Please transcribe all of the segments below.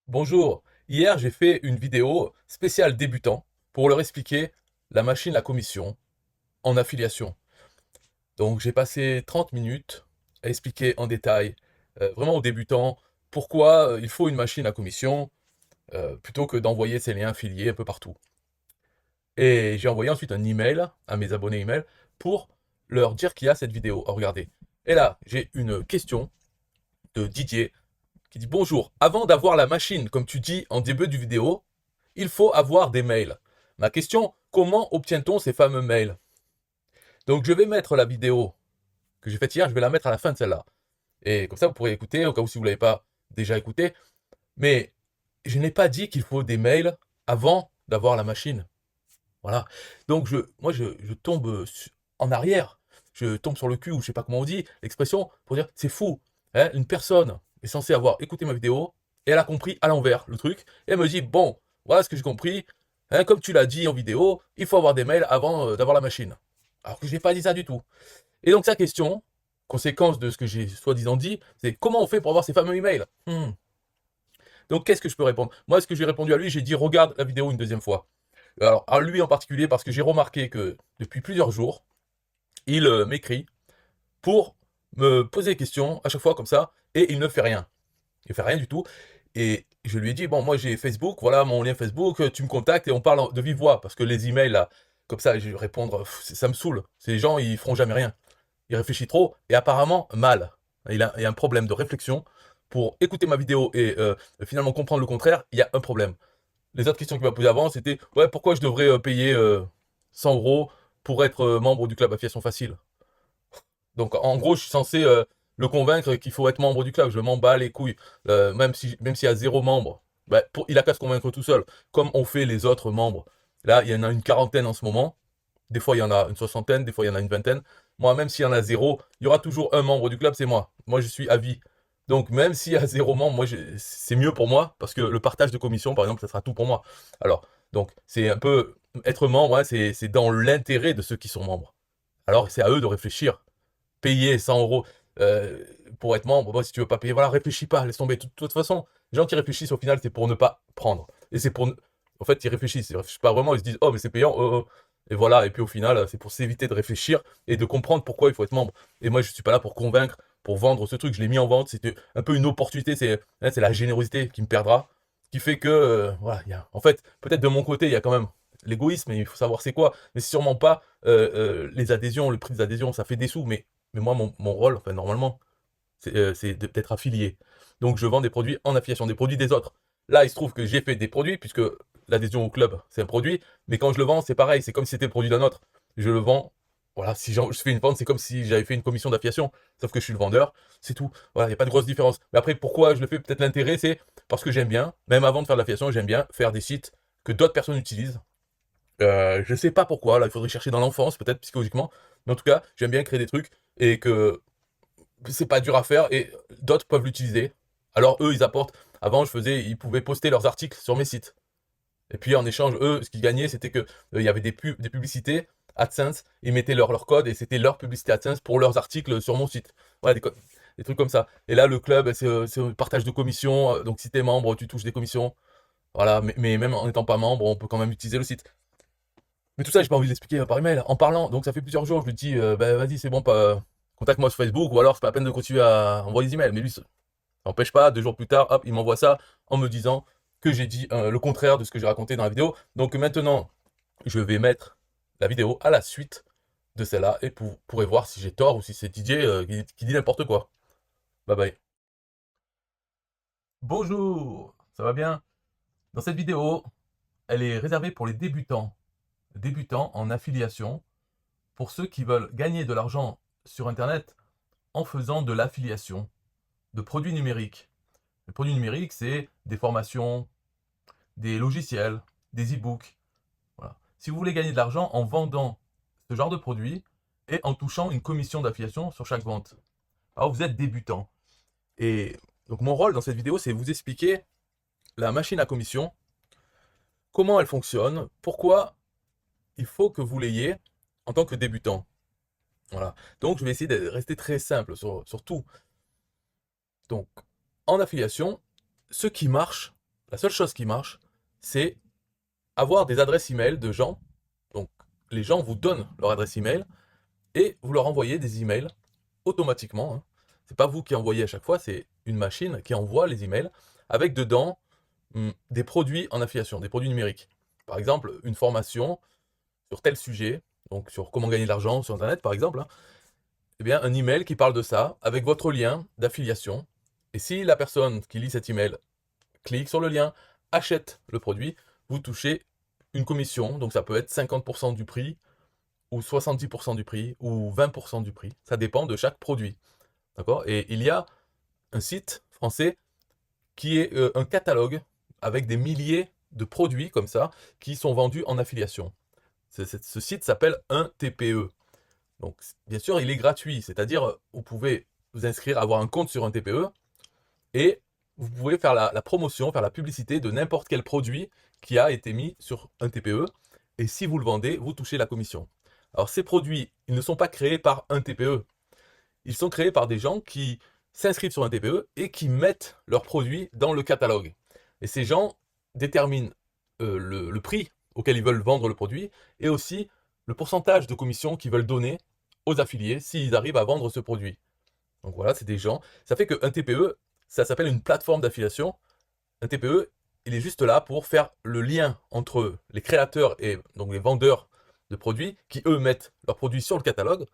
Bonjour, hier j'ai fait une vidéo spéciale débutant pour leur expliquer la machine à commission en affiliation. Donc j'ai passé 30 minutes à expliquer en détail, vraiment aux débutants, pourquoi il faut une machine à commission plutôt que d'envoyer ces liens affiliés un peu partout. Et j'ai envoyé ensuite un email à mes abonnés email pour leur dire qu'il y a cette vidéo à regarder. Et là, j'ai une question de Didier qui dit bonjour, avant d'avoir la machine, comme tu dis en début du vidéo, il faut avoir des mails. Ma question, comment obtient-on ces fameux mails? Donc je vais mettre la vidéo que j'ai faite hier, je vais la mettre à la fin de celle-là. Et comme ça, vous pourrez écouter, au cas où si vous ne l'avez pas déjà écouté. Mais je n'ai pas dit qu'il faut des mails avant d'avoir la machine. Voilà. Donc moi je tombe en arrière. Je tombe sur le cul, ou je sais pas comment on dit, l'expression, pour dire c'est fou. Hein, une personne est censée avoir écouté ma vidéo et elle a compris à l'envers le truc. Et elle me dit bon, voilà ce que j'ai compris. Hein, comme tu l'as dit en vidéo, il faut avoir des mails avant d'avoir la machine. Alors que je n'ai pas dit ça du tout. Et donc sa question, conséquence de ce que j'ai soi-disant dit, c'est comment on fait pour avoir ces fameux emails. Donc qu'est-ce que je peux répondre? Moi, ce que j'ai répondu à lui, j'ai dit regarde la vidéo une deuxième fois. Alors, à lui en particulier, parce que j'ai remarqué que depuis plusieurs jours, il m'écrit pour me poser des questions à chaque fois comme ça, et il ne fait rien. Il ne fait rien du tout. Et je lui ai dit, bon, moi j'ai Facebook, voilà mon lien Facebook, tu me contactes et on parle de vive voix, parce que les emails, là, comme ça, je vais répondre, ça me saoule. Ces gens, ils feront jamais rien. Il réfléchit trop, et apparemment mal. Il a un problème de réflexion. Pour écouter ma vidéo et finalement comprendre le contraire, il y a un problème. Les autres questions qu'il m'a posées avant, c'était ouais, pourquoi je devrais payer 100 euros pour être membre du club Affiliation Facile. Donc en gros, je suis censé le convaincre qu'il faut être membre du club. Je m'en bats les couilles. Même s'il y a zéro membre, bah, il a qu'à se convaincre tout seul, comme on fait les autres membres. Là, il y en a une quarantaine en ce moment. Des fois, il y en a une soixantaine, des fois, il y en a une vingtaine. Moi, même s'il y en a zéro, il y aura toujours un membre du club, c'est moi. Moi, je suis à vie. Donc, même s'il y a zéro membre, c'est mieux pour moi, parce que le partage de commission, par exemple, ça sera tout pour moi. Alors, donc, c'est un peu, être membre, hein, c'est dans l'intérêt de ceux qui sont membres. Alors, c'est à eux de réfléchir. Payer 100 euros pour être membre, bon, si tu veux pas payer, voilà, réfléchis pas, laisse tomber. De toute façon, les gens qui réfléchissent, au final, c'est pour ne pas prendre. Et c'est pour. En fait, ils réfléchissent pas vraiment, ils se disent, oh, mais c'est payant, oh, oh. Et voilà, et puis au final, c'est pour s'éviter de réfléchir et de comprendre pourquoi il faut être membre. Et moi, je suis pas là pour convaincre, pour vendre ce truc, je l'ai mis en vente, c'était un peu une opportunité, c'est la générosité qui me perdra, qui fait que, voilà, en fait, peut-être de mon côté, il y a quand même l'égoïsme, et il faut savoir c'est quoi, mais c'est sûrement pas les adhésions, le prix des adhésions, ça fait des sous, mais moi, mon rôle, enfin, normalement, c'est d'être affilié. Donc, je vends des produits en affiliation, des produits des autres. Là, il se trouve que j'ai fait des produits, puisque l'adhésion au club, c'est un produit, mais quand je le vends, c'est pareil, c'est comme si c'était le produit d'un autre. Je le vends, voilà, si je fais une vente, c'est comme si j'avais fait une commission d'affiliation, sauf que je suis le vendeur, c'est tout. Voilà, il n'y a pas de grosse différence. Mais après, pourquoi je le fais? Peut-être l'intérêt, c'est parce que j'aime bien, même avant de faire de l'affiliation, j'aime bien faire des sites que d'autres personnes utilisent. Je sais pas pourquoi, là, il faudrait chercher dans l'enfance, peut-être psychologiquement, mais en tout cas, j'aime bien créer des trucs et que c'est pas dur à faire et d'autres peuvent l'utiliser. Alors eux, ils apportent. Avant, ils pouvaient poster leurs articles sur mes sites. Et puis en échange, eux, ce qu'ils gagnaient, c'était que il y avait des publicités AdSense, ils mettaient leur code et c'était leur publicité AdSense pour leurs articles sur mon site. Voilà, des trucs comme ça. Et là, le club, c'est un partage de commissions. Donc si t'es membre, tu touches des commissions. Voilà, mais même en n'étant pas membre, on peut quand même utiliser le site. Mais tout ça, j'ai pas envie de l'expliquer par email. En parlant, donc ça fait plusieurs jours, je lui dis, bah vas-y, c'est bon, pas, contacte-moi sur Facebook, ou alors c'est pas la peine de continuer à envoyer des emails. Mais lui, ça n'empêche pas, 2 jours plus tard, hop, il m'envoie ça en me disant que j'ai dit le contraire de ce que j'ai raconté dans la vidéo. Donc maintenant, je vais mettre la vidéo à la suite de celle-là, et vous pourrez voir si j'ai tort ou si c'est Didier qui dit n'importe quoi. Bye bye. Bonjour, ça va bien? Dans cette vidéo, elle est réservée pour les débutants en affiliation, pour ceux qui veulent gagner de l'argent sur Internet en faisant de l'affiliation de produits numériques. Les produits numériques, c'est des formations, des logiciels, des e-books. Voilà. Si vous voulez gagner de l'argent en vendant ce genre de produits et en touchant une commission d'affiliation sur chaque vente, alors vous êtes débutant. Et donc mon rôle dans cette vidéo, c'est vous expliquer la machine à commission, comment elle fonctionne, pourquoi il faut que vous l'ayez en tant que débutant. Voilà. Donc je vais essayer de rester très simple sur tout. Donc en affiliation, ce qui marche, La seule chose qui marche, c'est avoir des adresses email de gens. Donc, les gens vous donnent leur adresse email et vous leur envoyez des emails automatiquement, hein. C'est pas vous qui envoyez à chaque fois, c'est une machine qui envoie les emails avec dedans des produits en affiliation, des produits numériques. Par exemple, une formation sur tel sujet, donc sur comment gagner de l'argent sur Internet par exemple, hein. Eh bien, un email qui parle de ça avec votre lien d'affiliation. Et si la personne qui lit cet email clique sur le lien, achète le produit, vous touchez une commission. Donc ça peut être 50% du prix, ou 70% du prix, ou 20% du prix. Ça dépend de chaque produit. D'accord? Et il y a un site français qui est un catalogue avec des milliers de produits comme ça qui sont vendus en affiliation. Ce site s'appelle un TPE. Donc, bien sûr, il est gratuit, c'est-à-dire vous pouvez vous inscrire, avoir un compte sur un TPE et vous pouvez faire la promotion, faire la publicité de n'importe quel produit qui a été mis sur un TPE. Et si vous le vendez, vous touchez la commission. Alors, ces produits, ils ne sont pas créés par un TPE. Ils sont créés par des gens qui s'inscrivent sur un TPE et qui mettent leurs produits dans le catalogue. Et ces gens déterminent le prix auquel ils veulent vendre le produit et aussi le pourcentage de commission qu'ils veulent donner aux affiliés s'ils arrivent à vendre ce produit. Donc voilà, c'est des gens. Ça fait qu'un TPE, ça s'appelle une plateforme d'affiliation. Un TPE, il est juste là pour faire le lien entre les créateurs et donc les vendeurs de produits qui, eux, mettent leurs produits sur le catalogue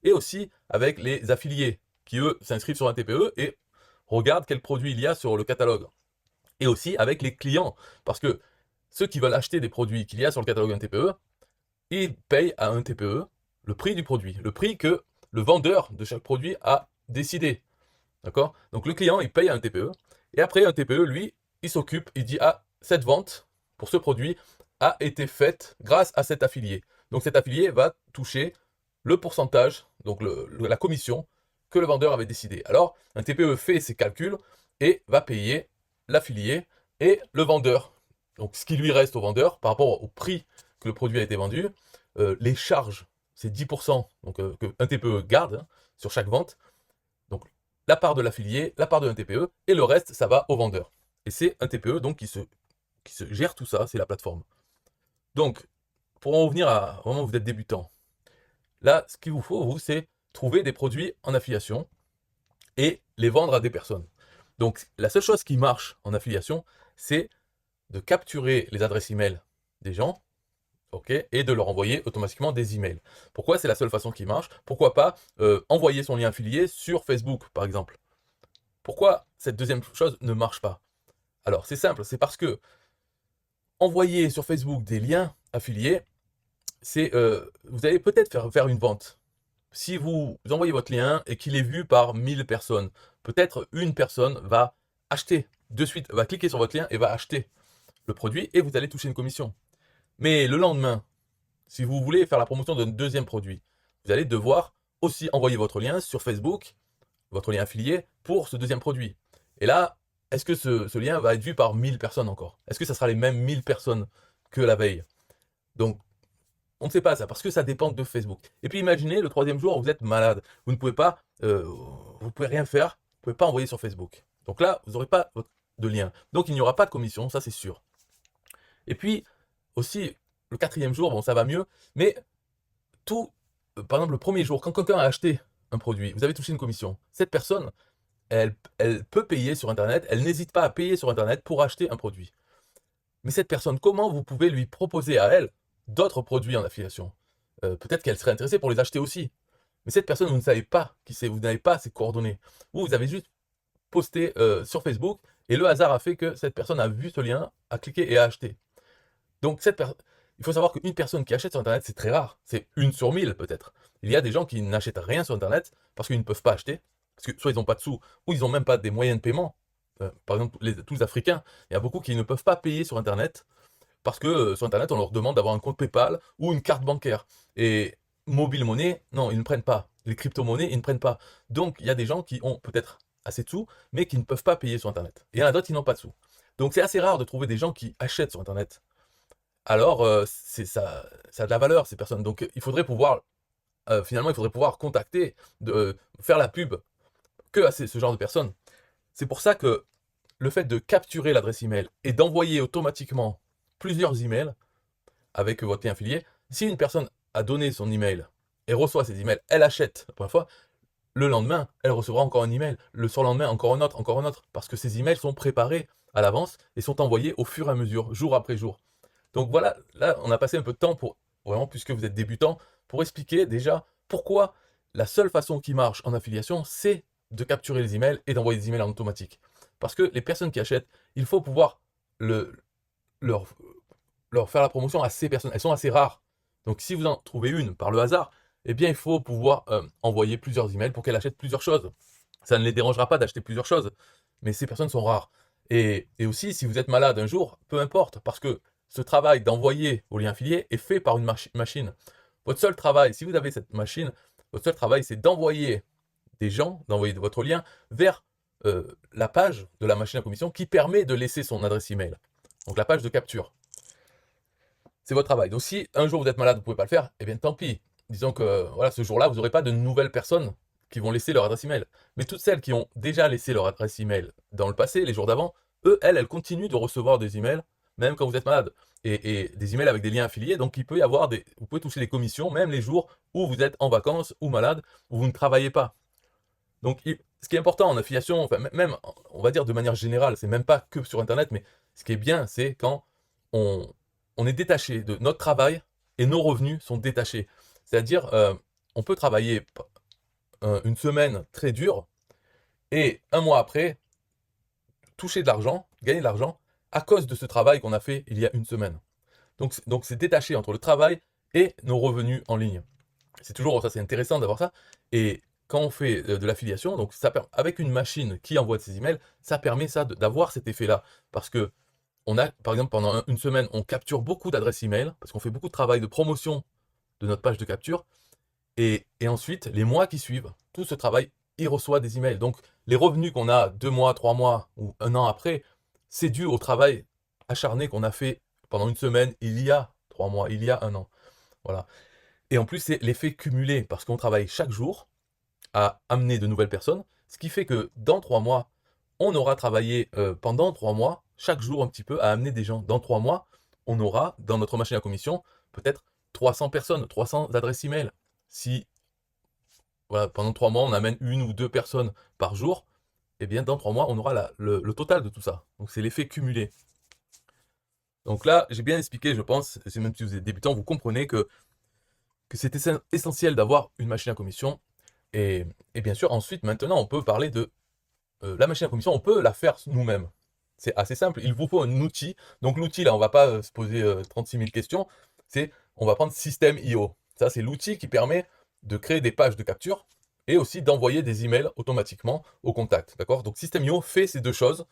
et aussi avec les affiliés qui, eux, s'inscrivent sur un TPE et regardent quels produits il y a sur le catalogue. Et aussi avec les clients, parce que ceux qui veulent acheter des produits qu'il y a sur le catalogue d'un TPE, ils payent à un TPE le prix du produit, le prix que le vendeur de chaque produit a décidé. D'accord? Donc le client, il paye à un TPE, et après un TPE, lui, il s'occupe, il dit, ah, cette vente pour ce produit a été faite grâce à cet affilié. Donc cet affilié va toucher le pourcentage, donc la commission que le vendeur avait décidé. Alors, un TPE fait ses calculs et va payer l'affilié et le vendeur. Donc ce qui lui reste au vendeur par rapport au prix que le produit a été vendu, les charges, c'est 10% donc, qu'un TPE garde, hein, sur chaque vente. Donc la part de l'affilié, la part de un TPE, et le reste, ça va au vendeur. Et c'est un TPE donc qui se gère tout ça, c'est la plateforme. Donc, pour en revenir à vraiment vous êtes débutant, là, ce qu'il vous faut, vous, c'est trouver des produits en affiliation et les vendre à des personnes. Donc, la seule chose qui marche en affiliation, c'est de capturer les adresses email des gens, ok, et de leur envoyer automatiquement des emails. Pourquoi c'est la seule façon qui marche? Pourquoi pas envoyer son lien affilié sur Facebook, par exemple? Pourquoi cette deuxième chose ne marche pas? Alors, c'est simple, c'est parce que envoyer sur Facebook des liens affiliés, c'est vous allez peut-être faire une vente. Si vous envoyez votre lien et qu'il est vu par 1000 personnes, peut-être une personne va acheter de suite, va cliquer sur votre lien et va acheter le produit et vous allez toucher une commission. Mais le lendemain, si vous voulez faire la promotion d'un deuxième produit, vous allez devoir aussi envoyer votre lien sur Facebook, votre lien affilié, pour ce deuxième produit. Et là, est-ce que ce lien va être vu par 1000 personnes encore? Est-ce que ça sera les mêmes 1000 personnes que la veille? Donc, on ne sait pas ça, parce que ça dépend de Facebook. Et puis imaginez, le troisième jour, vous êtes malade. Vous ne pouvez pas, vous pouvez rien faire, vous ne pouvez pas envoyer sur Facebook. Donc là, vous n'aurez pas de lien. Donc il n'y aura pas de commission, ça c'est sûr. Et puis, aussi, le quatrième jour, bon, ça va mieux, mais tout, par exemple, le premier jour, quand quelqu'un a acheté un produit, vous avez touché une commission. Cette personne, elle peut payer sur Internet, elle n'hésite pas à payer sur Internet pour acheter un produit. Mais cette personne, comment vous pouvez lui proposer à elle d'autres produits en affiliation? Peut-être qu'elle serait intéressée pour les acheter aussi. Mais cette personne, vous ne savez pas qui c'est, vous n'avez pas ses coordonnées. Vous avez juste posté sur Facebook et le hasard a fait que cette personne a vu ce lien, a cliqué et a acheté. Donc il faut savoir qu'une personne qui achète sur Internet, c'est très rare. C'est 1 sur 1000 peut-être. Il y a des gens qui n'achètent rien sur Internet parce qu'ils ne peuvent pas acheter, parce que soit ils n'ont pas de sous, ou ils n'ont même pas des moyens de paiement. Par exemple, tous les Africains, il y a beaucoup qui ne peuvent pas payer sur Internet parce que sur Internet, on leur demande d'avoir un compte PayPal ou une carte bancaire. Et mobile monnaie, non, ils ne prennent pas. Les crypto-monnaies, ils ne prennent pas. Donc, il y a des gens qui ont peut-être assez de sous, mais qui ne peuvent pas payer sur Internet. Et il y en a d'autres qui n'ont pas de sous. Donc, c'est assez rare de trouver des gens qui achètent sur Internet. Alors, ça a de la valeur, ces personnes. Donc, il faudrait pouvoir, finalement, il faudrait pouvoir contacter, faire la pub que à ce genre de personnes. C'est pour ça que le fait de capturer l'adresse email et d'envoyer automatiquement plusieurs emails avec votre lien affilié, si une personne a donné son email et reçoit ces emails, elle achète la première fois, le lendemain, elle recevra encore un email, le surlendemain, encore un autre, parce que ces emails sont préparés à l'avance et sont envoyés au fur et à mesure, jour après jour. Donc voilà, là, on a passé un peu de temps pour, vraiment, puisque vous êtes débutant, pour expliquer déjà pourquoi la seule façon qui marche en affiliation, c'est de capturer les emails et d'envoyer des emails en automatique. Parce que les personnes qui achètent, il faut pouvoir leur, leur faire la promotion à ces personnes. Elles sont assez rares. Donc si vous en trouvez une par le hasard, eh bien il faut pouvoir envoyer plusieurs emails pour qu'elles achètent plusieurs choses. Ça ne les dérangera pas d'acheter plusieurs choses, mais ces personnes sont rares. Et aussi, si vous êtes malade un jour, peu importe, parce que ce travail d'envoyer vos liens affiliés est fait par une machine. Votre seul travail, si vous avez cette machine, votre seul travail, c'est d'envoyer des gens, d'envoyer votre lien vers la page de la machine à commission qui permet de laisser son adresse email. Donc la page de capture. C'est votre travail. Donc si un jour vous êtes malade, vous ne pouvez pas le faire, eh bien tant pis. Disons que voilà, ce jour-là, vous n'aurez pas de nouvelles personnes qui vont laisser leur adresse email. Mais toutes celles qui ont déjà laissé leur adresse email dans le passé, les jours d'avant, elles continuent de recevoir des emails, même quand vous êtes malade. Et des emails avec des liens affiliés, donc il peut y avoir vous pouvez toucher des commissions, même les jours où vous êtes en vacances ou malade, où vous ne travaillez pas. Donc ce qui est important en affiliation, enfin, même on va dire de manière générale, c'est même pas que sur Internet, mais ce qui est bien, c'est quand on est détaché de notre travail et nos revenus sont détachés. C'est-à-dire, on peut travailler une semaine très dure et un mois après, toucher de l'argent, gagner de l'argent, à cause de ce travail qu'on a fait il y a une semaine. Donc c'est détaché entre le travail et nos revenus en ligne. C'est toujours ça, c'est intéressant d'avoir ça. Et quand on fait de l'affiliation, donc avec une machine qui envoie ces emails, ça permet ça d'avoir cet effet-là. Parce que on a, par exemple, pendant une semaine, on capture beaucoup d'adresses email, parce qu'on fait beaucoup de travail de promotion de notre page de capture. Et ensuite, les mois qui suivent, tout ce travail, il reçoit des emails. Donc, les revenus qu'on a 2 mois, 3 mois ou un an après, c'est dû au travail acharné qu'on a fait pendant une semaine, il y a 3 mois, il y a un an. Voilà. Et en plus, c'est l'effet cumulé, parce qu'on travaille chaque jour à amener de nouvelles personnes, ce qui fait que dans 3 mois, on aura travaillé pendant 3 mois, chaque jour un petit peu, à amener des gens. Dans 3 mois, on aura, dans notre machine à commission, peut-être 300 personnes, 300 adresses email. Si voilà, pendant 3 mois, on amène une ou deux personnes par jour, eh bien dans 3 mois, on aura le total de tout ça. Donc c'est l'effet cumulé. Donc là, j'ai bien expliqué, je pense, même si vous êtes débutant, vous comprenez que c'est essentiel d'avoir une machine à commission. Et bien sûr, ensuite, maintenant, on peut parler de la machine à commission, on peut la faire nous-mêmes. C'est assez simple, il vous faut un outil. Donc l'outil, là, on ne va pas se poser 36 000 questions. On va prendre System.io. Ça, c'est l'outil qui permet de créer des pages de capture et aussi d'envoyer des emails automatiquement au contact. D'accord? Donc System.io fait ces deux choses.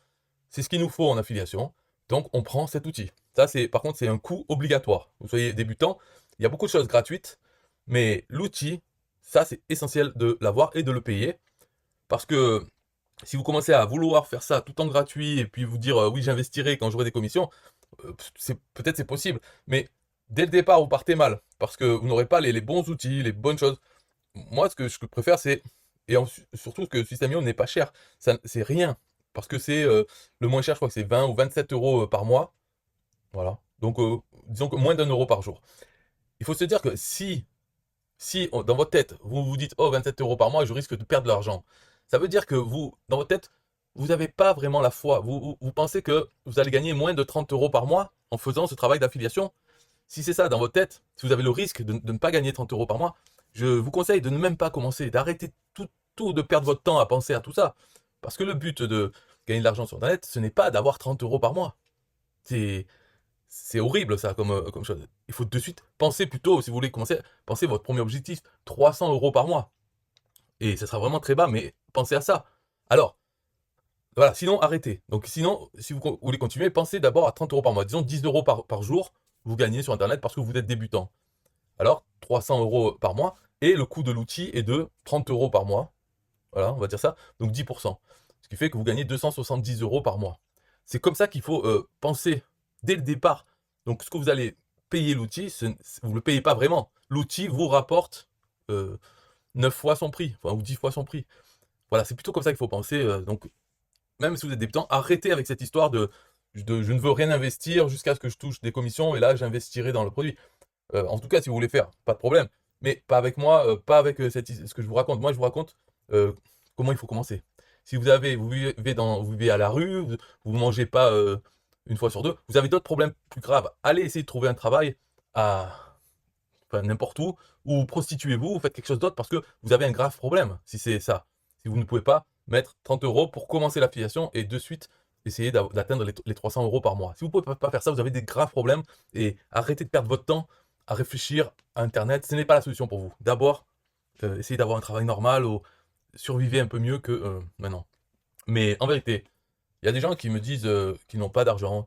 C'est ce qu'il nous faut en affiliation. Donc on prend cet outil. Ça, par contre, c'est un coût obligatoire. Vous soyez débutant, il y a beaucoup de choses gratuites, mais l'outil, ça, c'est essentiel de l'avoir et de le payer. Parce que si vous commencez à vouloir faire ça tout en gratuit et puis vous dire oui, j'investirai quand j'aurai des commissions, peut-être c'est possible, mais dès le départ, vous partez mal parce que vous n'aurez pas les bons outils, les bonnes choses. Moi, ce que je préfère, c'est, surtout que System.io n'est pas cher, c'est rien, parce que c'est le moins cher, je crois que c'est 20 ou 27 euros par mois. Voilà. Donc, disons que moins d'1 euro par jour. Il faut se dire que si dans votre tête, vous vous dites, oh, 27 euros par mois, je risque de perdre de l'argent, ça veut dire que vous, dans votre tête, vous n'avez pas vraiment la foi. Vous pensez que vous allez gagner moins de 30 euros par mois en faisant ce travail d'affiliation. Si c'est ça dans votre tête, si vous avez le risque de ne pas gagner 30 euros par mois, je vous conseille de ne même pas commencer, d'arrêter tout, de perdre votre temps à penser à tout ça. Parce que le but de gagner de l'argent sur Internet, ce n'est pas d'avoir 30 euros par mois. C'est horrible ça comme chose. Il faut de suite penser plutôt, si vous voulez commencer, pensez votre premier objectif, 300 euros par mois. Et ça sera vraiment très bas, mais pensez à ça. Alors, voilà, sinon arrêtez. Donc sinon, si vous voulez continuer, pensez d'abord à 30 euros par mois. Disons 10 euros par jour, vous gagnez sur Internet parce que vous êtes débutant. Alors, 300 euros par mois, et le coût de l'outil est de 30 euros par mois. Voilà, on va dire ça. Donc 10%. Ce qui fait que vous gagnez 270 euros par mois. C'est comme ça qu'il faut penser dès le départ. Donc ce que vous allez payer l'outil, vous ne le payez pas vraiment. L'outil vous rapporte 9 fois son prix, enfin, ou 10 fois son prix. Voilà, c'est plutôt comme ça qu'il faut penser. Donc même si vous êtes débutant, arrêtez avec cette histoire de je ne veux rien investir jusqu'à ce que je touche des commissions et là j'investirai dans le produit. En tout cas, si vous voulez faire, pas de problème. Mais pas avec moi, pas avec ce que je vous raconte. Moi, je vous raconte comment il faut commencer. Si vous vivez à la rue, vous ne mangez pas une fois sur deux, vous avez d'autres problèmes plus graves. Allez essayer de trouver un travail à enfin, n'importe où, ou prostituez-vous, vous faites quelque chose d'autre parce que vous avez un grave problème, si c'est ça. Si vous ne pouvez pas mettre 30 euros pour commencer l'affiliation et de suite essayer d'atteindre les 300 euros par mois. Si vous ne pouvez pas faire ça, vous avez des graves problèmes et arrêtez de perdre votre temps à réfléchir à Internet. Ce n'est pas la solution pour vous. D'abord, essayez d'avoir un travail normal ou survivez un peu mieux que maintenant. Mais en vérité, il y a des gens qui me disent qu'ils n'ont pas d'argent.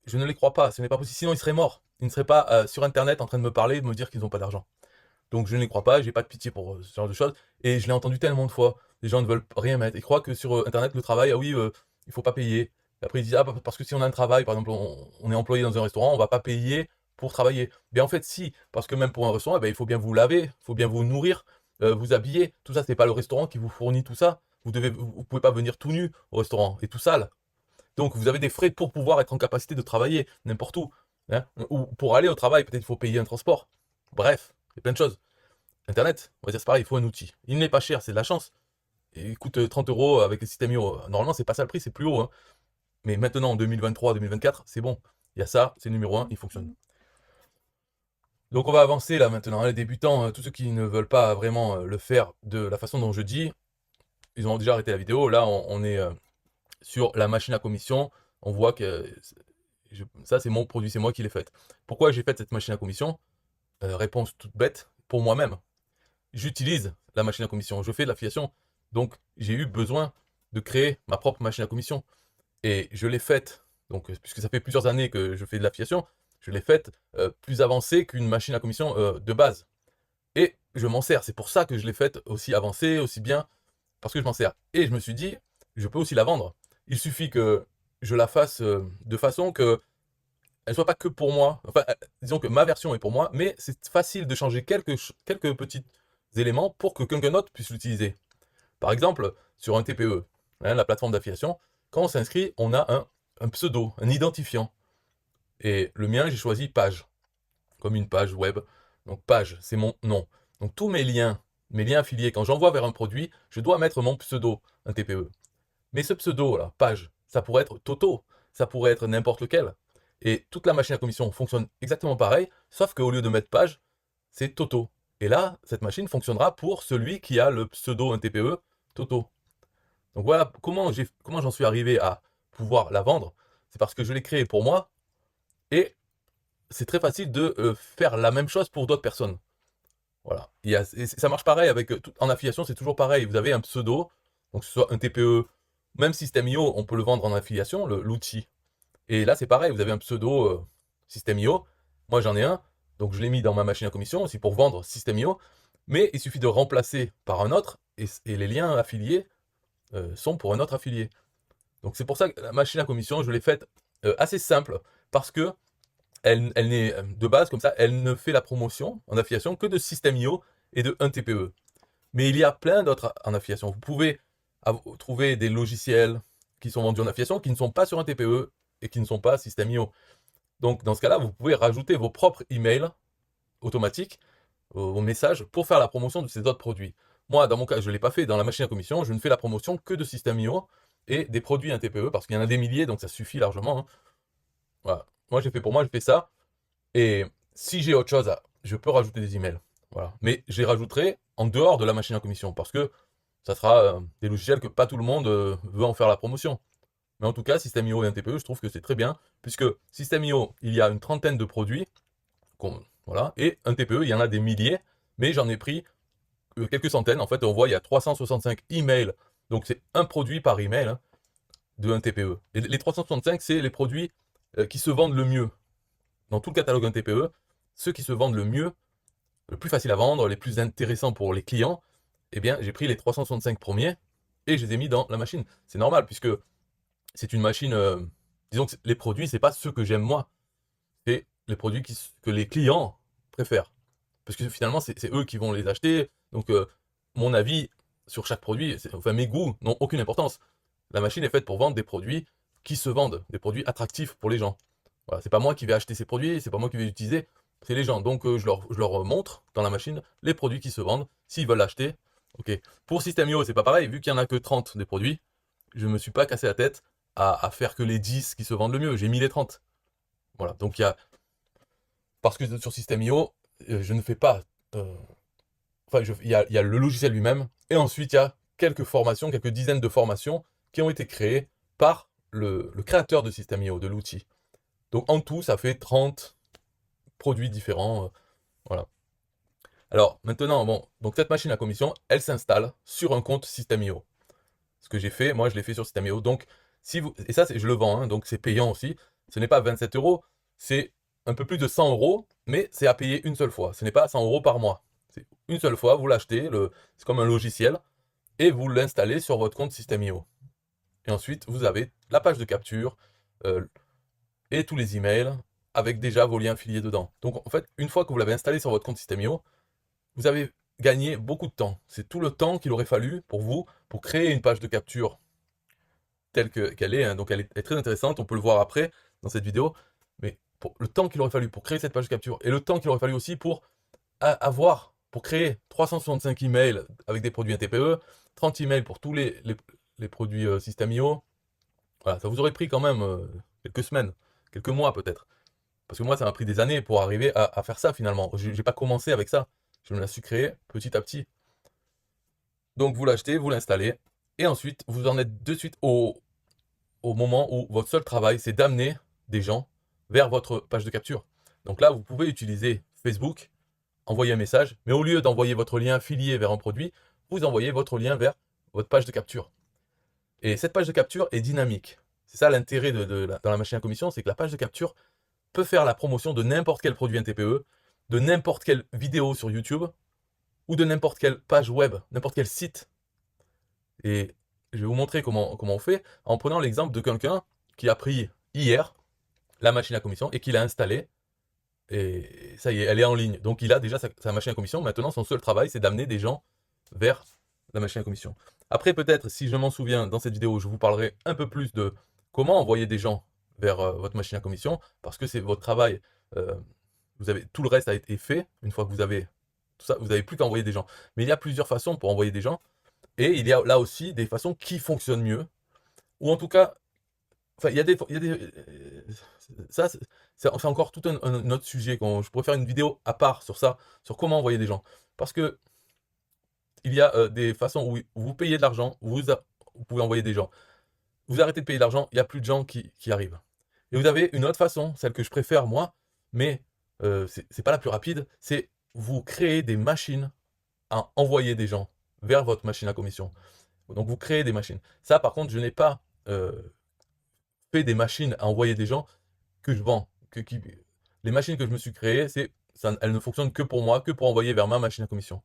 Je ne les crois pas, ce n'est pas possible. Sinon, ils seraient morts. Ils ne seraient pas sur Internet en train de me parler et de me dire qu'ils n'ont pas d'argent. Donc je ne les crois pas, j'ai pas de pitié pour ce genre de choses. Et je l'ai entendu tellement de fois. Les gens ne veulent rien mettre. Ils croient que sur Internet, le travail, ah oui, il faut pas payer. Et après, ils disent, ah, parce que si on a un travail, par exemple, on est employé dans un restaurant, on va pas payer pour travailler. Mais en fait, si, parce que même pour un restaurant, eh ben, il faut bien vous laver, il faut bien vous nourrir, vous habiller. Tout ça, c'est pas le restaurant qui vous fournit tout ça. Vous pouvez pas venir tout nu au restaurant et tout sale. Donc vous avez des frais pour pouvoir être en capacité de travailler n'importe où, hein. Ou pour aller au travail, peut-être il faut payer un transport. Bref, il y a plein de choses. Internet, on va dire c'est pareil, il faut un outil. Il n'est pas cher, c'est de la chance. Et il coûte 30 euros avec le système IO. Normalement, c'est pas ça le prix, c'est plus haut, hein. Mais maintenant, en 2023-2024, c'est bon. Il y a ça, c'est numéro un, il fonctionne. Donc on va avancer là maintenant, hein. Les débutants, tous ceux qui ne veulent pas vraiment le faire de la façon dont je dis, ils ont déjà arrêté la vidéo. Là, on est sur la machine à commission. On voit que ça, c'est mon produit, c'est moi qui l'ai fait. Pourquoi j'ai fait cette machine à commission? Réponse toute bête, pour moi-même. J'utilise la machine à commission, je fais de l'affiliation. Donc, j'ai eu besoin de créer ma propre machine à commission. Et je l'ai faite, donc, puisque ça fait plusieurs années que je fais de l'affiliation, je l'ai faite plus avancée qu'une machine à commission de base. Et je m'en sers, c'est pour ça que je l'ai faite aussi avancée, aussi bien, parce que je m'en sers. Et je me suis dit, je peux aussi la vendre. Il suffit que je la fasse de façon que elle soit pas que pour moi. Enfin, disons que ma version est pour moi, mais c'est facile de changer quelques petits éléments pour que quelqu'un d'autre puisse l'utiliser. Par exemple, sur un TPE, hein, la plateforme d'affiliation, quand on s'inscrit, on a un pseudo, un identifiant. Et le mien, j'ai choisi page, comme une page web. Donc page, c'est mon nom. Donc tous mes liens affiliés, quand j'envoie vers un produit, je dois mettre mon pseudo, un TPE. Mais ce pseudo, là, page, ça pourrait être Toto, ça pourrait être n'importe lequel. Et toute la machine à commission fonctionne exactement pareil, sauf qu'au lieu de mettre page, c'est Toto. Et là, cette machine fonctionnera pour celui qui a le pseudo un TPE Toto. Donc voilà comment j'en suis arrivé à pouvoir la vendre. C'est parce que je l'ai créé pour moi et c'est très facile de faire la même chose pour d'autres personnes. Voilà. Ça marche pareil avec en affiliation, c'est toujours pareil. Vous avez un pseudo, donc que ce soit un TPE, même System.io, on peut le vendre en affiliation, l'outil. Et là, c'est pareil, vous avez un pseudo System.io. Moi, j'en ai un, donc je l'ai mis dans ma machine à commission aussi pour vendre System.io. Mais il suffit de remplacer par un autre et les liens affiliés sont pour un autre affilié. Donc c'est pour ça que la machine à commission, je l'ai faite assez simple parce que elle n'est de base comme ça, elle ne fait la promotion en affiliation que de System.io et de 1 TPE. Mais il y a plein d'autres en affiliation. Vous pouvez trouver des logiciels qui sont vendus en affiliation qui ne sont pas sur un TPE et qui ne sont pas System.io. Donc dans ce cas-là, vous pouvez rajouter vos propres emails automatiques, vos messages pour faire la promotion de ces autres produits. Moi, dans mon cas, je ne l'ai pas fait dans la machine à commission, je ne fais la promotion que de System.io et des produits un TPE parce qu'il y en a des milliers, donc ça suffit largement, hein. Voilà. Moi, j'ai fait pour moi, je fais ça. Et si j'ai autre chose, je peux rajouter des emails. Voilà. Mais je les rajouterai en dehors de la machine à commission parce que ça sera des logiciels que pas tout le monde veut en faire la promotion. Mais en tout cas, System.io et un TPE, je trouve que c'est très bien, puisque System.io, il y a une trentaine de produits, voilà, et un TPE, il y en a des milliers, mais j'en ai pris quelques centaines. En fait, on voit, il y a 365 emails, donc c'est un produit par email, hein, de un TPE. Et les 365, c'est les produits qui se vendent le mieux. Dans tout le catalogue d'un TPE, ceux qui se vendent le mieux, le plus facile à vendre, les plus intéressants pour les clients, eh bien, j'ai pris les 365 premiers et je les ai mis dans la machine. C'est normal, puisque c'est une machine, disons que les produits, c'est pas ceux que j'aime moi, c'est les produits que les clients préfèrent. Parce que finalement, c'est eux qui vont les acheter. Donc, mon avis sur chaque produit, enfin mes goûts n'ont aucune importance. La machine est faite pour vendre des produits qui se vendent, des produits attractifs pour les gens. Voilà, c'est pas moi qui vais acheter ces produits, c'est pas moi qui vais les utiliser, c'est les gens. Donc je leur montre dans la machine les produits qui se vendent, s'ils veulent l'acheter. Ok. Pour System.io, c'est pas pareil, vu qu'il n'y en a que 30 des produits, je me suis pas cassé la tête à faire que les 10 qui se vendent le mieux, j'ai mis les 30. Voilà, donc parce que sur System.io, je ne fais pas, enfin, il y a le logiciel lui-même, et ensuite il y a quelques formations, quelques dizaines de formations qui ont été créées par le créateur de System.io, de l'outil. Donc en tout, ça fait 30 produits différents. Voilà. Alors maintenant, bon, donc cette machine à commission, elle s'installe sur un compte System.io. Ce que j'ai fait, moi je l'ai fait sur System.io. Donc, si vous, et ça, je le vends, hein, donc c'est payant aussi. Ce n'est pas 27 euros, c'est un peu plus de 100 euros, mais c'est à payer une seule fois. Ce n'est pas 100 euros par mois. C'est une seule fois, vous l'achetez, c'est comme un logiciel, et vous l'installez sur votre compte System.io. Et ensuite, vous avez la page de capture euh, et tous les emails avec déjà vos liens affiliés dedans. Donc en fait, une fois que vous l'avez installé sur votre compte System.io, vous avez gagné beaucoup de temps. C'est tout le temps qu'il aurait fallu pour vous pour créer une page de capture telle qu'elle est, hein. Donc elle est très intéressante, on peut le voir après dans cette vidéo, mais pour le temps qu'il aurait fallu pour créer cette page de capture, et le temps qu'il aurait fallu aussi pour pour créer 365 emails avec des produits TPE, 30 emails pour tous les produits System.io, voilà, ça vous aurait pris quand même quelques semaines, quelques mois peut-être. Parce que moi, ça m'a pris des années pour arriver à faire ça finalement. Je n'ai pas commencé avec ça. Je me la suis créé petit à petit. Donc vous l'achetez, vous l'installez, et ensuite vous en êtes de suite au moment où votre seul travail, c'est d'amener des gens vers votre page de capture. Donc là, vous pouvez utiliser Facebook, envoyer un message, mais au lieu d'envoyer votre lien affilié vers un produit, vous envoyez votre lien vers votre page de capture. Et cette page de capture est dynamique. C'est ça l'intérêt dans la machine à commission, c'est que la page de capture peut faire la promotion de n'importe quel produit NTPE, de n'importe quelle vidéo sur YouTube, ou de n'importe quelle page web, n'importe quel site. Et je vais vous montrer comment on fait en prenant l'exemple de quelqu'un qui a pris hier la machine à commission et qui l'a installée. Et ça y est, elle est en ligne. Donc il a déjà sa machine à commission. Maintenant, son seul travail, c'est d'amener des gens vers la machine à commission. Après, peut-être, si je m'en souviens, dans cette vidéo, je vous parlerai un peu plus de comment envoyer des gens vers votre machine à commission, parce que c'est votre travail. euh, tout le reste a été fait. Une fois que vous avez tout ça, vous n'avez plus qu'à envoyer des gens. Mais il y a plusieurs façons pour envoyer des gens. Et il y a là aussi des façons qui fonctionnent mieux. Ou en tout cas, enfin, ça, c'est encore tout un autre sujet. Je pourrais faire une vidéo à part sur ça, sur comment envoyer des gens. Parce que il y a des façons où vous payez de l'argent, vous pouvez envoyer des gens. Vous arrêtez de payer de l'argent, il n'y a plus de gens qui arrivent. Et vous avez une autre façon, celle que je préfère moi, mais c'est pas la plus rapide, c'est vous créez des machines à envoyer des gens vers votre machine à commission. Donc vous créez des machines. Ça, par contre, je n'ai pas fait des machines à envoyer des gens que je vends. Les machines que je me suis créées, elles ne fonctionnent que pour moi, que pour envoyer vers ma machine à commission.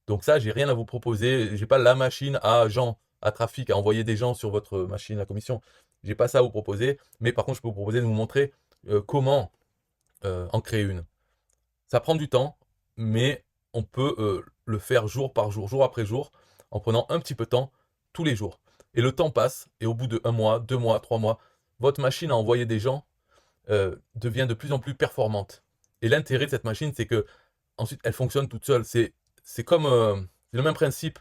Donc ça, j'ai rien à vous proposer. J'ai pas la machine à gens, à trafic, à envoyer des gens sur votre machine à commission. J'ai pas ça à vous proposer. Mais par contre, je peux vous proposer de vous montrer comment en créer une. Ça prend du temps, mais on peut le faire jour par jour, jour après jour, en prenant un petit peu de temps tous les jours. Et le temps passe, et au bout de 1 mois, 2 mois, 3 mois, votre machine à envoyer des gens devient de plus en plus performante. Et l'intérêt de cette machine, c'est que ensuite elle fonctionne toute seule. C'est comme c'est le même principe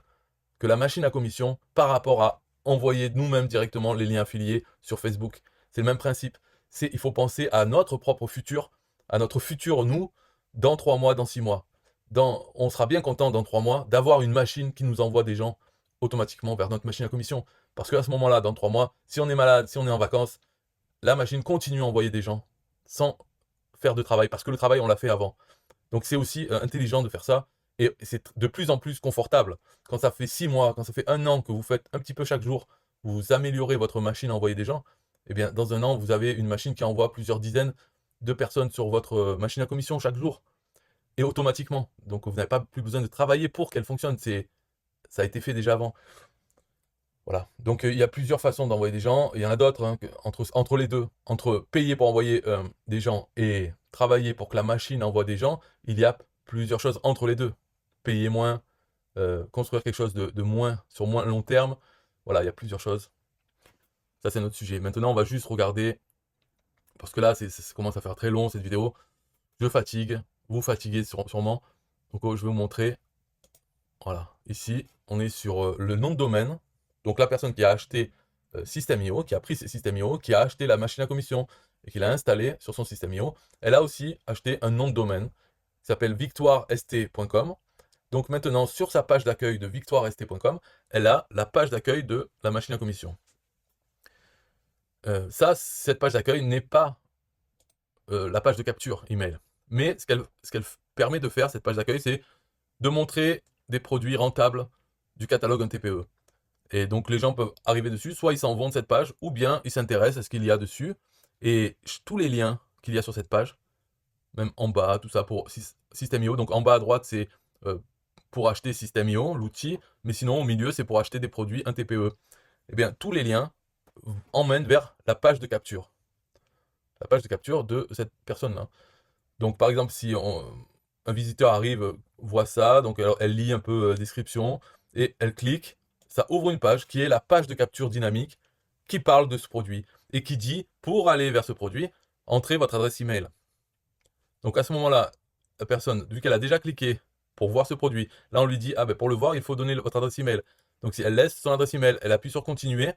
que la machine à commission par rapport à envoyer nous-mêmes directement les liens affiliés sur Facebook. C'est le même principe. Il faut penser à notre propre futur, à notre futur nous, dans 3 mois, dans 6 mois. On sera bien content dans 3 mois d'avoir une machine qui nous envoie des gens automatiquement vers notre machine à commission. Parce qu'à ce moment-là, dans 3 mois, si on est malade, si on est en vacances, la machine continue à envoyer des gens sans faire de travail, parce que le travail, on l'a fait avant. Donc c'est aussi intelligent de faire ça, et c'est de plus en plus confortable. Quand ça fait 6 mois, quand ça fait 1 an que vous faites un petit peu chaque jour, vous améliorez votre machine à envoyer des gens, et bien dans 1 an, vous avez une machine qui envoie plusieurs dizaines de personnes sur votre machine à commission chaque jour, et automatiquement. Donc vous n'avez pas plus besoin de travailler pour qu'elle fonctionne, ça a été fait déjà avant. Voilà. Donc il y a plusieurs façons d'envoyer des gens. Il y en a d'autres, hein, entre les deux, entre payer pour envoyer des gens et travailler pour que la machine envoie des gens, il y a plusieurs choses entre les deux. Payer moins, construire quelque chose de moins, sur moins long terme. Voilà, il y a plusieurs choses. Ça, c'est notre sujet. Maintenant, on va juste regarder, parce que là, ça commence à faire très long, cette vidéo. Je fatigue, vous fatiguez sûrement. Donc, je vais vous montrer. Voilà, ici, on est sur le nom de domaine. Donc, la personne qui a acheté System.io, qui a pris System.io, qui a acheté la machine à commission et qui l'a installée sur son System.io, elle a aussi acheté un nom de domaine qui s'appelle victoirest.com. Donc maintenant, sur sa page d'accueil de victoirest.com, elle a la page d'accueil de la machine à commission. Cette page d'accueil n'est pas la page de capture email. Mais ce qu'elle permet de faire, cette page d'accueil, c'est de montrer des produits rentables du catalogue 1TPE. Et donc les gens peuvent arriver dessus, soit ils s'en vont de cette page, ou bien ils s'intéressent à ce qu'il y a dessus. Et tous les liens qu'il y a sur cette page, même en bas, tout ça pour System.io. Donc en bas à droite, c'est pour acheter System.io, l'outil, mais sinon au milieu, c'est pour acheter des produits 1TPE. Eh bien, tous les liens emmènent vers la page de capture. La page de capture de cette personne-là. Donc par exemple, si un visiteur arrive, voit ça, donc elle lit un peu description, et elle clique, ça ouvre une page qui est la page de capture dynamique qui parle de ce produit, et qui dit, pour aller vers ce produit, entrez votre adresse email. Donc à ce moment-là, la personne, vu qu'elle a déjà cliqué pour voir ce produit, là on lui dit, ah ben pour le voir, il faut donner votre adresse email. Donc si elle laisse son adresse email, elle appuie sur continuer,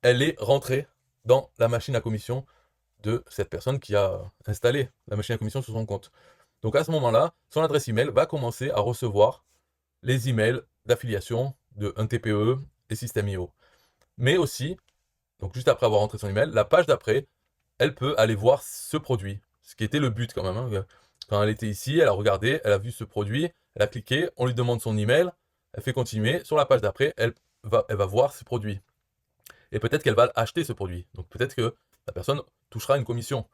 elle est rentrée dans la machine à commission de cette personne qui a installé la machine à commission sur son compte. Donc à ce moment-là, son adresse email va commencer à recevoir les emails d'affiliation de 1TPE et System.io. Mais aussi, donc juste après avoir rentré son email, la page d'après, elle peut aller voir ce produit. Ce qui était le but quand même. Hein. Quand elle était ici, elle a regardé, elle a vu ce produit, elle a cliqué, on lui demande son email, elle fait continuer. Sur la page d'après, elle va voir ce produit. Et peut-être qu'elle va acheter ce produit. Donc peut-être que la personne touchera une commission.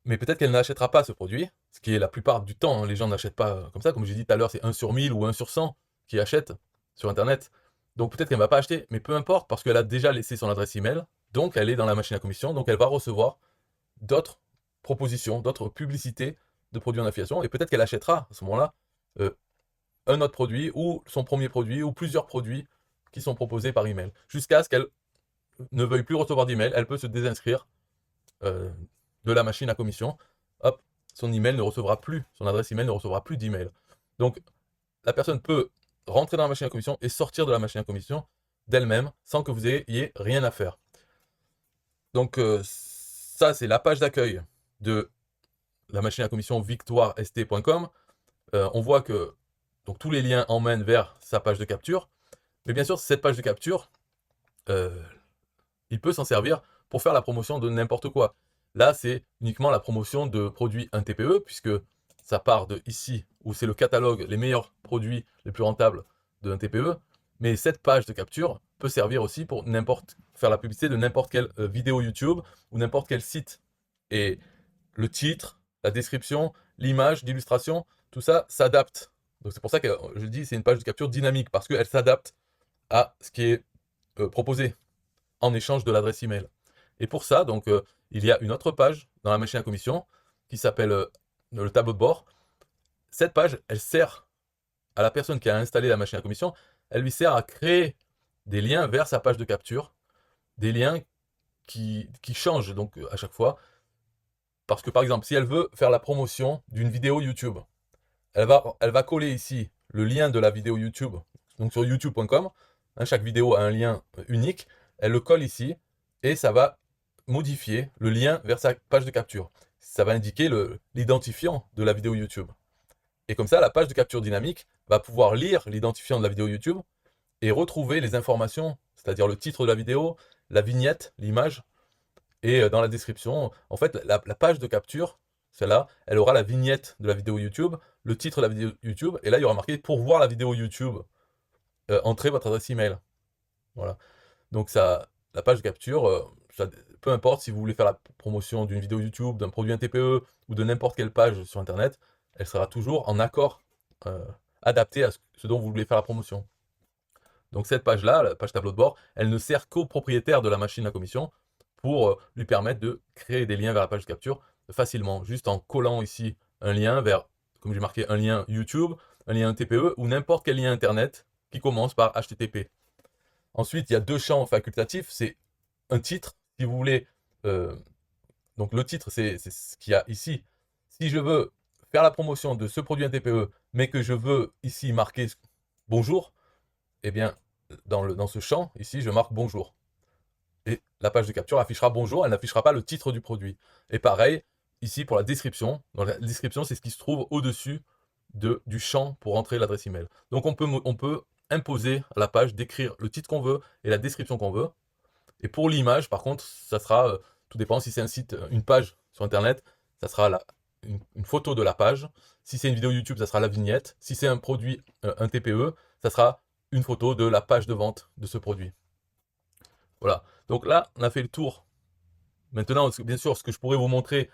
Mais peut-être qu'elle n'achètera pas ce produit, ce qui est la plupart du temps, hein, les gens n'achètent pas comme ça. Comme j'ai dit tout à l'heure, c'est 1 sur 1000 ou 1 sur 100 qui achètent sur Internet. Donc peut-être qu'elle ne va pas acheter, mais peu importe, parce qu'elle a déjà laissé son adresse email, donc elle est dans la machine à commission, donc elle va recevoir d'autres propositions, d'autres publicités de produits en affiliation, et peut-être qu'elle achètera à ce moment-là un autre produit, ou son premier produit, ou plusieurs produits qui sont proposés par email, jusqu'à ce qu'elle ne veuille plus recevoir d'email, elle peut se désinscrire de la machine à commission. Hop, son email ne recevra plus, son adresse email ne recevra plus d'email. Donc, la personne peut rentrer dans la machine à commission et sortir de la machine à commission d'elle-même sans que vous ayez rien à faire. Donc, ça, c'est la page d'accueil de la machine à commission victoirest.com. On voit que donc, tous les liens emmènent vers sa page de capture. Mais bien sûr, cette page de capture, il peut s'en servir pour faire la promotion de n'importe quoi. Là, c'est uniquement la promotion de produits 1TPE, puisque ça part de ici, où c'est le catalogue, les meilleurs produits les plus rentables de 1TPE. Mais cette page de capture peut servir aussi pour faire la publicité de n'importe quelle vidéo YouTube ou n'importe quel site. Et le titre, la description, l'image d'illustration, tout ça s'adapte. Donc c'est pour ça que je dis c'est une page de capture dynamique, parce qu'elle s'adapte à ce qui est proposé en échange de l'adresse email. Et pour ça, donc, il y a une autre page dans la machine à commission qui s'appelle le tableau de bord. Cette page, elle sert à la personne qui a installé la machine à commission, elle lui sert à créer des liens vers sa page de capture, des liens qui changent donc à chaque fois. Parce que par exemple, si elle veut faire la promotion d'une vidéo YouTube, elle va coller ici le lien de la vidéo YouTube, donc sur youtube.com. Hein, chaque vidéo a un lien unique. Elle le colle ici et ça va modifier le lien vers sa page de capture. Ça va indiquer l'identifiant de la vidéo YouTube. Et comme ça, la page de capture dynamique va pouvoir lire l'identifiant de la vidéo YouTube et retrouver les informations, c'est-à-dire le titre de la vidéo, la vignette, l'image, et dans la description, en fait, la page de capture, celle-là, elle aura la vignette de la vidéo YouTube, le titre de la vidéo YouTube, et là, il y aura marqué pour voir la vidéo YouTube, entrez votre adresse email. Voilà. Donc ça, la page de capture, peu importe si vous voulez faire la promotion d'une vidéo YouTube, d'un produit 1TPE ou de n'importe quelle page sur Internet, elle sera toujours en accord, adaptée à ce dont vous voulez faire la promotion. Donc cette page-là, la page tableau de bord, elle ne sert qu'au propriétaire de la machine à commission pour lui permettre de créer des liens vers la page de capture facilement, juste en collant ici un lien vers, comme j'ai marqué, un lien YouTube, un lien TPE ou n'importe quel lien Internet qui commence par HTTP. Ensuite, il y a deux champs facultatifs, c'est un titre, si vous voulez, donc le titre, c'est ce qu'il y a ici. Si je veux faire la promotion de ce produit, un TPE, mais que je veux ici marquer bonjour, eh bien, dans ce champ, ici, je marque bonjour. Et la page de capture affichera bonjour, elle n'affichera pas le titre du produit. Et pareil, ici pour la description, dans la description, c'est ce qui se trouve au-dessus du champ pour entrer l'adresse email. Donc on peut imposer à la page d'écrire le titre qu'on veut et la description qu'on veut. Et pour l'image, par contre, ça sera, tout dépend, si c'est un site, une page sur Internet, ça sera une photo de la page. Si c'est une vidéo YouTube, ça sera la vignette. Si c'est un produit, un TPE, ça sera une photo de la page de vente de ce produit. Voilà. Donc là, on a fait le tour. Maintenant, bien sûr, ce que je pourrais vous montrer,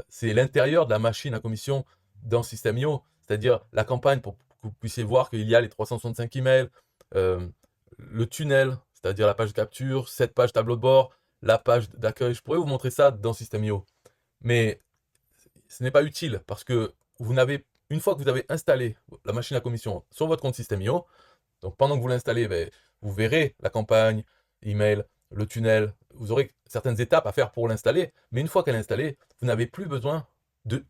c'est l'intérieur de la machine à commission dans System.io, c'est-à-dire la campagne pour que vous puissiez voir qu'il y a les 365 emails, le tunnel, c'est-à-dire la page de capture, cette page tableau de bord, la page d'accueil. Je pourrais vous montrer ça dans System.io. Mais ce n'est pas utile parce que une fois que vous avez installé la machine à commission sur votre compte System.io, donc pendant que vous l'installez, ben, vous verrez la campagne, email, le tunnel, vous aurez certaines étapes à faire pour l'installer, mais une fois qu'elle est installée, vous n'avez plus besoin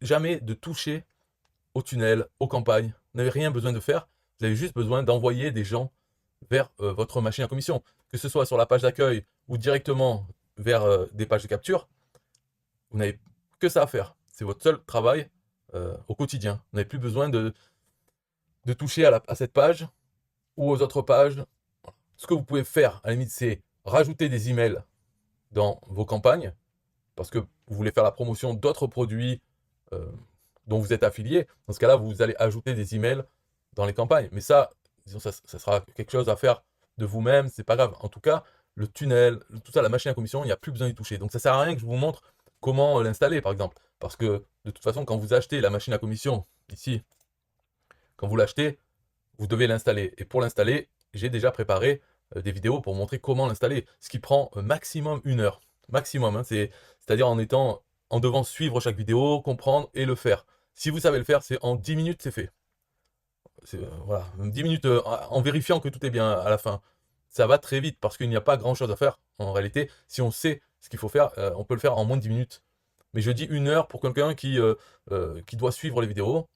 jamais de toucher au tunnel, aux campagnes, vous n'avez rien besoin de faire, vous avez juste besoin d'envoyer des gens vers votre machine à commission, que ce soit sur la page d'accueil ou directement vers des pages de capture, vous n'avez que ça à faire, c'est votre seul travail au quotidien, vous n'avez plus besoin de toucher à cette page ou aux autres pages. Ce que vous pouvez faire, à la limite, c'est rajouter des emails dans vos campagnes, parce que vous voulez faire la promotion d'autres produits dont vous êtes affilié. Dans ce cas-là, vous allez ajouter des emails dans les campagnes. Mais ça, disons, ça sera quelque chose à faire de vous-même, c'est pas grave. En tout cas, le tunnel, tout ça, la machine à commission, il n'y a plus besoin d'y toucher. Donc ça sert à rien que je vous montre comment l'installer, par exemple. Parce que de toute façon, quand vous achetez la machine à commission, ici, quand vous l'achetez, vous devez l'installer. Et pour l'installer, j'ai déjà préparé des vidéos pour montrer comment l'installer, ce qui prend maximum 1 heure. Maximum, hein, c'est-à-dire en devant suivre chaque vidéo, comprendre et le faire. Si vous savez le faire, c'est en 10 minutes, c'est fait. Voilà, 10 minutes en vérifiant que tout est bien à la fin. Ça va très vite parce qu'il n'y a pas grand-chose à faire en réalité. Si on sait ce qu'il faut faire, on peut le faire en moins de 10 minutes. Mais je dis 1 heure pour quelqu'un qui doit suivre les vidéos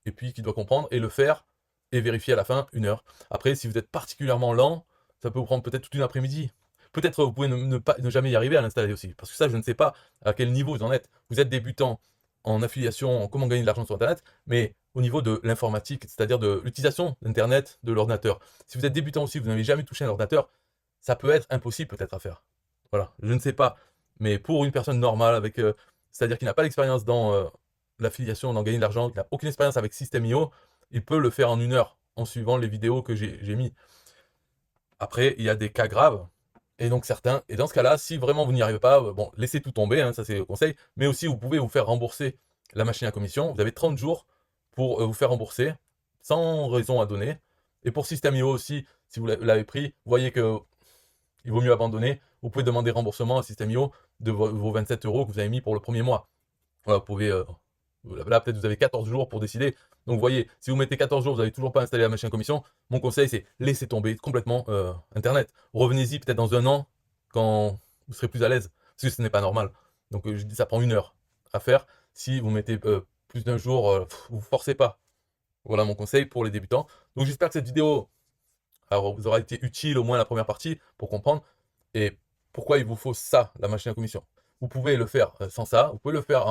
et puis qui doit comprendre et le faire et vérifier à la fin 1 heure. Après, si vous êtes particulièrement lent, ça peut vous prendre peut-être toute une après-midi. Peut-être vous pouvez ne jamais y arriver à l'installer aussi. Parce que ça, je ne sais pas à quel niveau vous en êtes. Vous êtes débutant en affiliation, en comment gagner de l'argent sur Internet, mais au niveau de l'informatique, c'est-à-dire de l'utilisation d'Internet, de l'ordinateur. Si vous êtes débutant aussi, vous n'avez jamais touché un ordinateur, ça peut être impossible peut-être à faire. Voilà, je ne sais pas. Mais pour une personne normale, c'est-à-dire qui n'a pas d'expérience dans l'affiliation, dans gagner de l'argent, qui n'a aucune expérience avec System.io, il peut le faire en 1 heure en suivant les vidéos que j'ai mis. Après, il y a des cas graves, et donc et dans ce cas-là, si vraiment vous n'y arrivez pas, bon, laissez tout tomber, hein, ça c'est le conseil, mais aussi vous pouvez vous faire rembourser la machine à commission, vous avez 30 jours pour vous faire rembourser, sans raison à donner, et pour System.io aussi, si vous l'avez pris, vous voyez que il vaut mieux abandonner, vous pouvez demander remboursement à System.io de vos 27 € que vous avez mis pour le premier mois. Voilà, vous pouvez, là peut-être vous avez 14 jours pour décider. Donc vous voyez, si vous mettez 14 jours, vous n'avez toujours pas installé la machine à commission, mon conseil c'est laissez tomber complètement Internet. Revenez-y peut-être dans 1 an, quand vous serez plus à l'aise, parce que ce n'est pas normal. Donc je dis ça prend 1 heure à faire. Si vous mettez plus d'un jour, vous forcez pas. Voilà mon conseil pour les débutants. Donc j'espère que cette vidéo vous aura été utile, au moins la première partie, pour comprendre et pourquoi il vous faut ça, la machine à commission. Vous pouvez le faire sans ça, vous pouvez le faire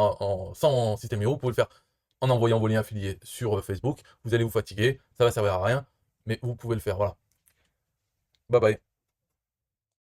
sans System.io, vous pouvez le faire en envoyant vos liens affiliés sur Facebook. Vous allez vous fatiguer, ça va servir à rien, mais vous pouvez le faire, voilà. Bye bye.